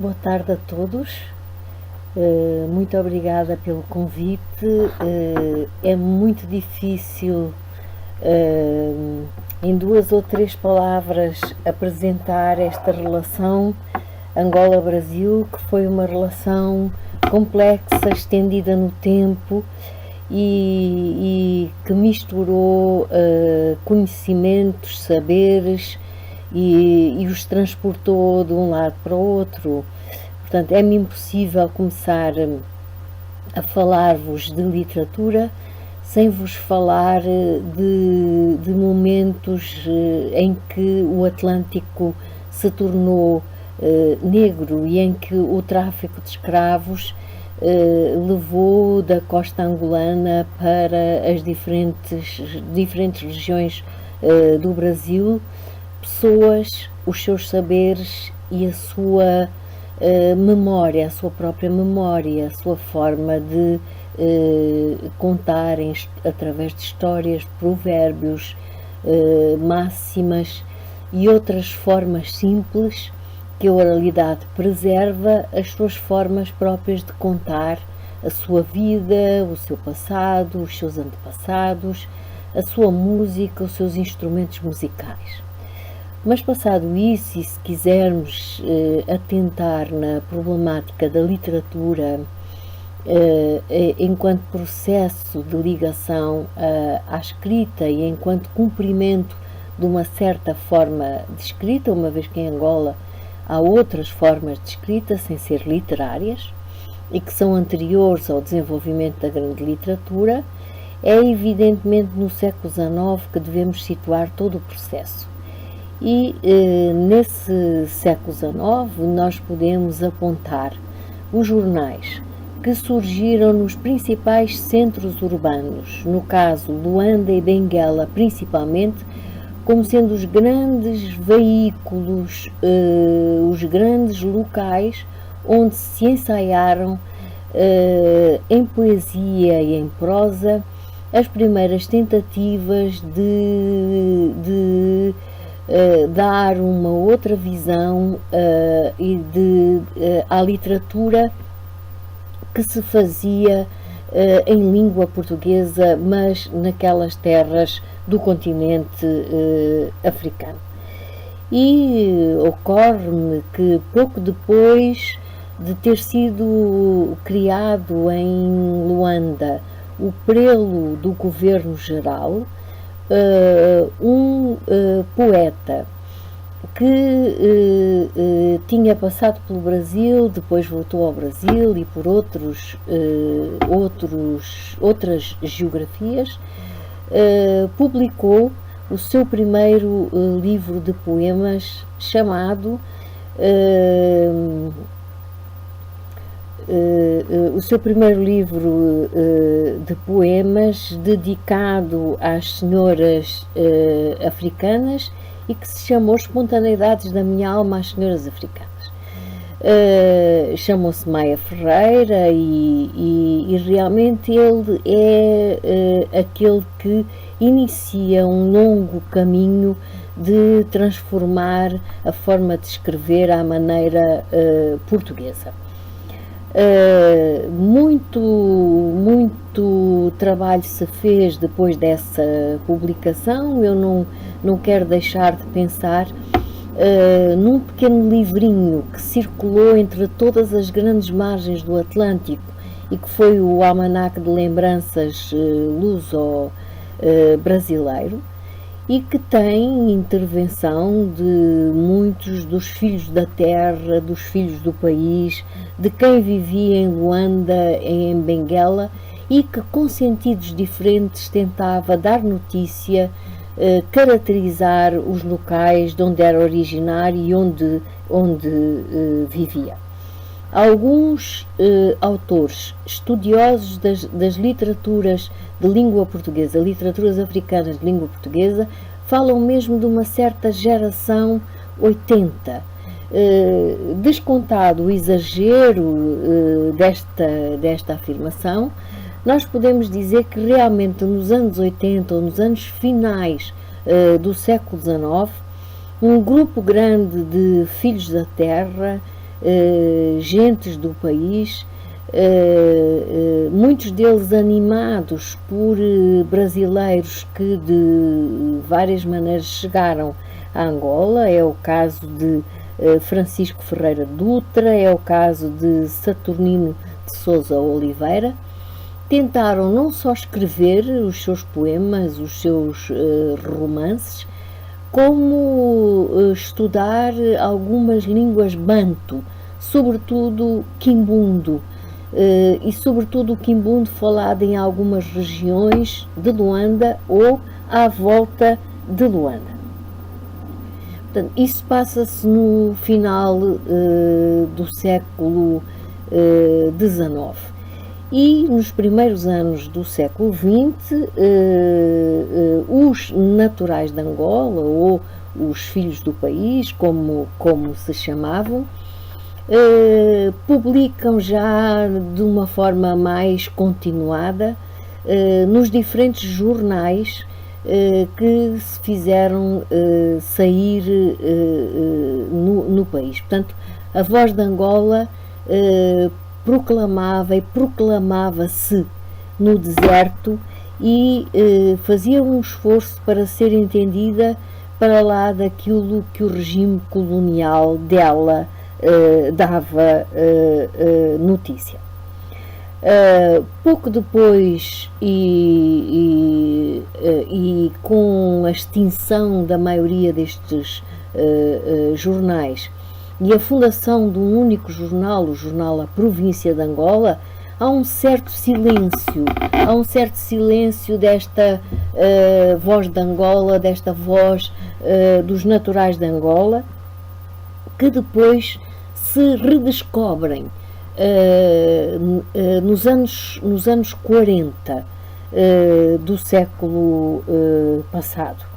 Boa tarde a todos, muito obrigada pelo convite. É muito difícil, em 2 ou 3 palavras, apresentar esta relação Angola-Brasil, que foi uma relação complexa, estendida no tempo e que misturou conhecimentos, saberes e os transportou de um lado para o outro. Portanto, é-me impossível começar a falar-vos de literatura sem vos falar de momentos em que o Atlântico se tornou negro e em que o tráfico de escravos levou da costa angolana para as diferentes regiões do Brasil pessoas, os seus saberes e a sua memória, a sua própria memória, a sua forma de contar através de histórias, de provérbios, máximas e outras formas simples que a oralidade preserva, as suas formas próprias de contar a sua vida, o seu passado, os seus antepassados, a sua música, os seus instrumentos musicais. Mas passado isso, e se quisermos atentar na problemática da literatura enquanto processo de ligação à escrita e enquanto cumprimento de uma certa forma de escrita, uma vez que em Angola há outras formas de escrita sem ser literárias e que são anteriores ao desenvolvimento da grande literatura, é evidentemente no século XIX que devemos situar todo o processo. E nesse século XIX nós podemos apontar os jornais que surgiram nos principais centros urbanos, no caso Luanda e Benguela principalmente, como sendo os grandes veículos, os grandes locais onde se ensaiaram em poesia e em prosa as primeiras tentativas de dar uma outra visão à literatura que se fazia em língua portuguesa, mas naquelas terras do continente africano. E ocorre-me que pouco depois de ter sido criado em Luanda o prelo do governo geral, um poeta que tinha passado pelo Brasil, depois voltou ao Brasil e por outras geografias, publicou o seu primeiro livro de poemas chamado o seu primeiro livro de poemas dedicado às senhoras africanas e que se chamou Espontaneidades da Minha Alma às Senhoras Africanas. Chamou-se Maia Ferreira e realmente ele é aquele que inicia um longo caminho de transformar a forma de escrever à maneira portuguesa. Muito trabalho se fez depois dessa publicação. Eu não quero deixar de pensar num pequeno livrinho que circulou entre todas as grandes margens do Atlântico e que foi o Almanaque de Lembranças Luso-Brasileiro, e que tem intervenção de muitos dos filhos da terra, dos filhos do país, de quem vivia em Luanda, em Benguela, e que com sentidos diferentes tentava dar notícia, caracterizar os locais de onde era originário e onde vivia. Alguns autores estudiosos das literaturas de língua portuguesa, literaturas africanas de língua portuguesa, falam mesmo de uma certa geração 80. Descontado o exagero desta afirmação, nós podemos dizer que realmente nos anos 80 ou nos anos finais do século XIX, um grupo grande de filhos da terra gentes do país, muitos deles animados por brasileiros que de várias maneiras chegaram a Angola. É o caso de Francisco Ferreira Dutra, é o caso de Saturnino de Sousa Oliveira. Tentaram não só escrever os seus poemas, os seus romances, como estudar algumas línguas banto, sobretudo quimbundo, e sobretudo o quimbundo falado em algumas regiões de Luanda ou à volta de Luanda. Portanto, isso passa-se no final do século XIX. E nos primeiros anos do século XX, os naturais de Angola, ou os filhos do país, como se chamavam, publicam já de uma forma mais continuada nos diferentes jornais que se fizeram sair no país. Portanto, a Voz de Angola proclamava e proclamava-se no deserto e fazia um esforço para ser entendida para lá daquilo que o regime colonial dela dava notícia. Pouco depois e com a extinção da maioria destes jornais e a fundação de um único jornal, o jornal A Província de Angola, há um certo silêncio desta voz de Angola, desta voz dos naturais de Angola, que depois se redescobrem nos anos 40 do século passado.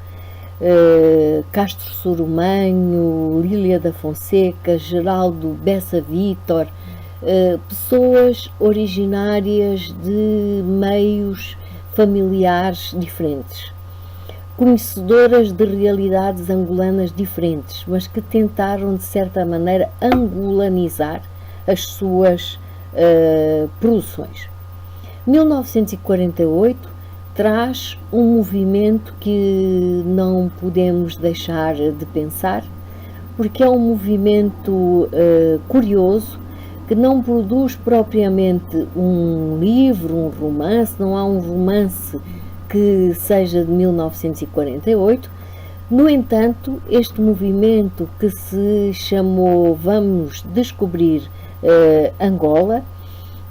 Castro Sorumanho, Lília da Fonseca, Geraldo Bessa Vítor, pessoas originárias de meios familiares diferentes, conhecedoras de realidades angolanas diferentes, mas que tentaram de certa maneira angolanizar as suas produções. 1948 traz um movimento que não podemos deixar de pensar, porque é um movimento curioso, que não produz propriamente um livro, um romance, não há um romance que seja de 1948. No entanto, este movimento, que se chamou Vamos Descobrir Angola,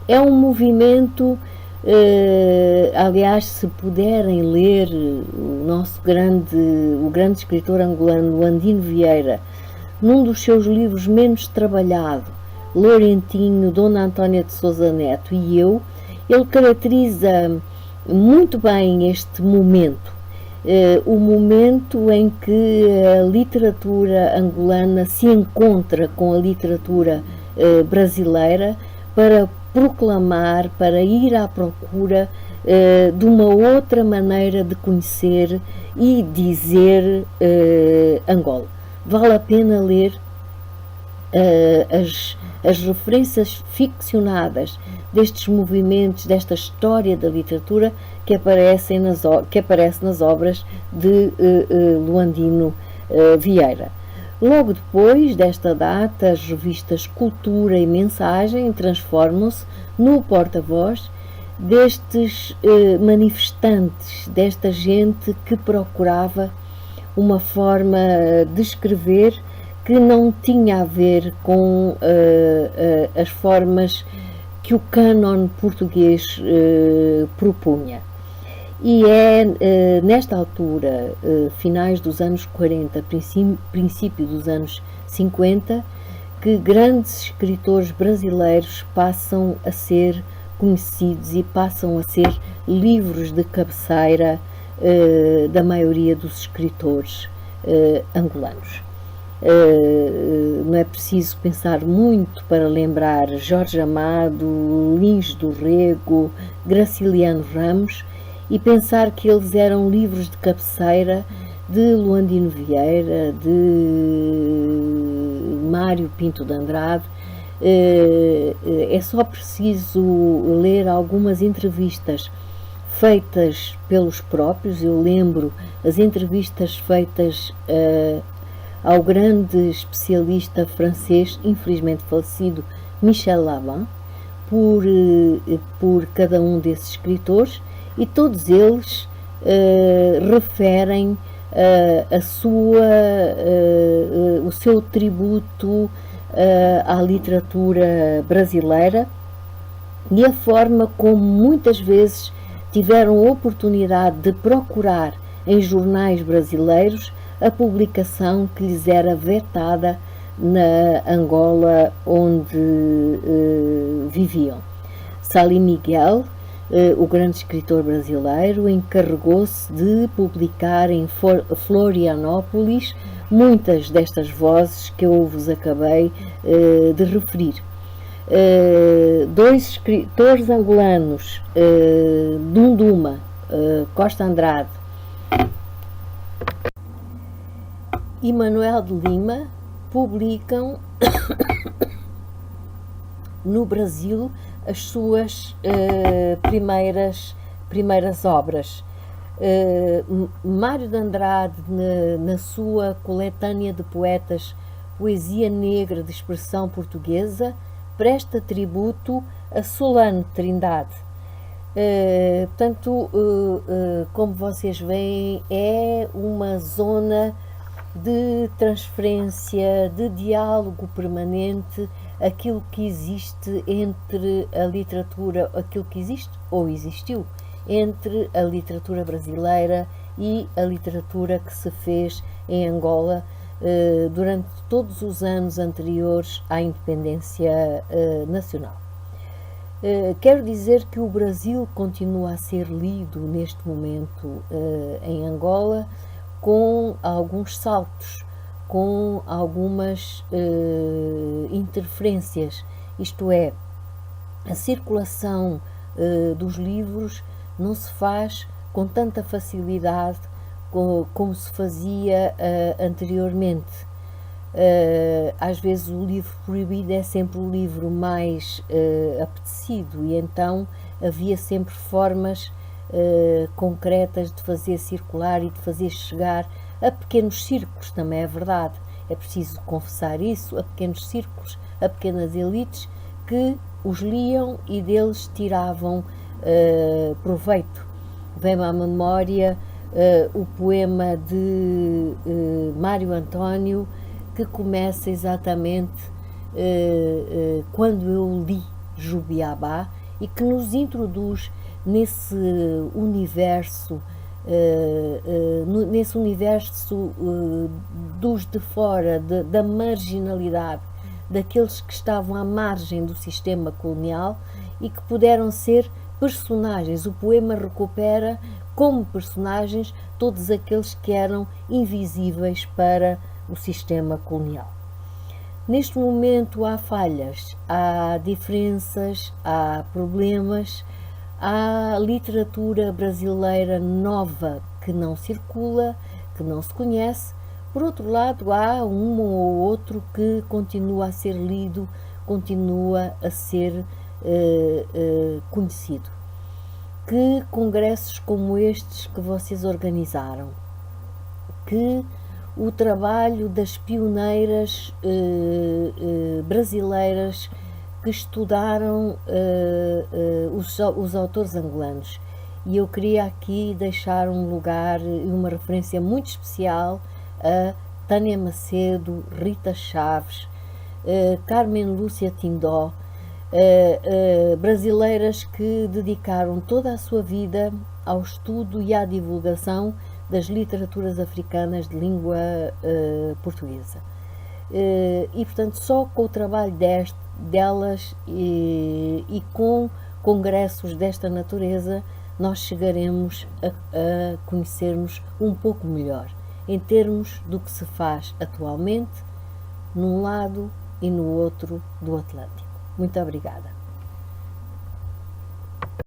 é um movimento, aliás, se puderem ler o grande escritor angolano Luandino Vieira, num dos seus livros menos trabalhado, Lourentinho, Dona Antónia de Sousa Neto e eu, ele caracteriza muito bem este momento, o momento em que a literatura angolana se encontra com a literatura brasileira para proclamar, para ir à procura de uma outra maneira de conhecer e dizer Angola. Vale a pena ler as referências ficcionadas destes movimentos, desta história da literatura que aparece nas obras de Luandino Vieira. Logo depois desta data, as revistas Cultura e Mensagem transformam-se no porta-voz destes manifestantes, desta gente que procurava uma forma de escrever que não tinha a ver com as formas que o cânon português propunha. E é nesta altura, finais dos anos 40, princípio dos anos 50, que grandes escritores brasileiros passam a ser conhecidos e passam a ser livros de cabeceira da maioria dos escritores angolanos. Não é preciso pensar muito para lembrar Jorge Amado, Lins do Rego, Graciliano Ramos, e pensar que eles eram livros de cabeceira de Luandino Vieira, de Mário Pinto de Andrade, É só preciso ler algumas entrevistas feitas pelos próprios. Eu lembro as entrevistas feitas ao grande especialista francês, infelizmente falecido, Michel Laban, por cada um desses escritores, e todos eles referem o seu tributo à literatura brasileira e a forma como muitas vezes tiveram oportunidade de procurar em jornais brasileiros a publicação que lhes era vetada na Angola onde viviam. Salim Miguel, o grande escritor brasileiro, encarregou-se de publicar em Florianópolis muitas destas vozes que eu vos acabei de referir. Dois escritores angolanos, Dunduma Costa Andrade e Manuel de Lima, publicam no Brasil as suas primeiras obras. Mário de Andrade, na sua coletânea de poetas Poesia Negra de Expressão Portuguesa, presta tributo a Solano Trindade. Portanto, como vocês veem, é uma zona de transferência, de diálogo permanente, aquilo que existe entre a literatura, aquilo que existe ou existiu entre a literatura brasileira e a literatura que se fez em Angola durante todos os anos anteriores à independência nacional. Quero dizer que o Brasil continua a ser lido neste momento em Angola com alguns saltos, com algumas interferências, isto é, a circulação dos livros não se faz com tanta facilidade como se fazia anteriormente. Às vezes o livro proibido é sempre o livro mais apetecido, e então havia sempre formas concretas de fazer circular e de fazer chegar a pequenos círculos, também é verdade, é preciso confessar isso, a pequenos círculos, a pequenas elites que os liam e deles tiravam proveito. Vem-me à memória o poema de Mário António, que começa exatamente quando eu li Jubiabá, e que nos introduz nesse universo, dos de fora, da marginalidade, daqueles que estavam à margem do sistema colonial e que puderam ser personagens. O poema recupera como personagens todos aqueles que eram invisíveis para o sistema colonial. Neste momento há falhas, há diferenças, há problemas, há literatura brasileira nova que não circula, que não se conhece. Por outro lado, há um ou outro que continua a ser lido, continua a ser conhecido. Que congressos como estes que vocês organizaram, que o trabalho das pioneiras brasileiras que estudaram os autores angolanos. E eu queria aqui deixar um lugar e uma referência muito especial a Tânia Macedo, Rita Chaves, Carmen Lúcia Tindó, brasileiras que dedicaram toda a sua vida ao estudo e à divulgação das literaturas africanas de língua portuguesa. E, portanto, só com o trabalho delas e com congressos desta natureza nós chegaremos a conhecer-nos um pouco melhor, em termos do que se faz atualmente, num lado e no outro do Atlântico. Muito obrigada.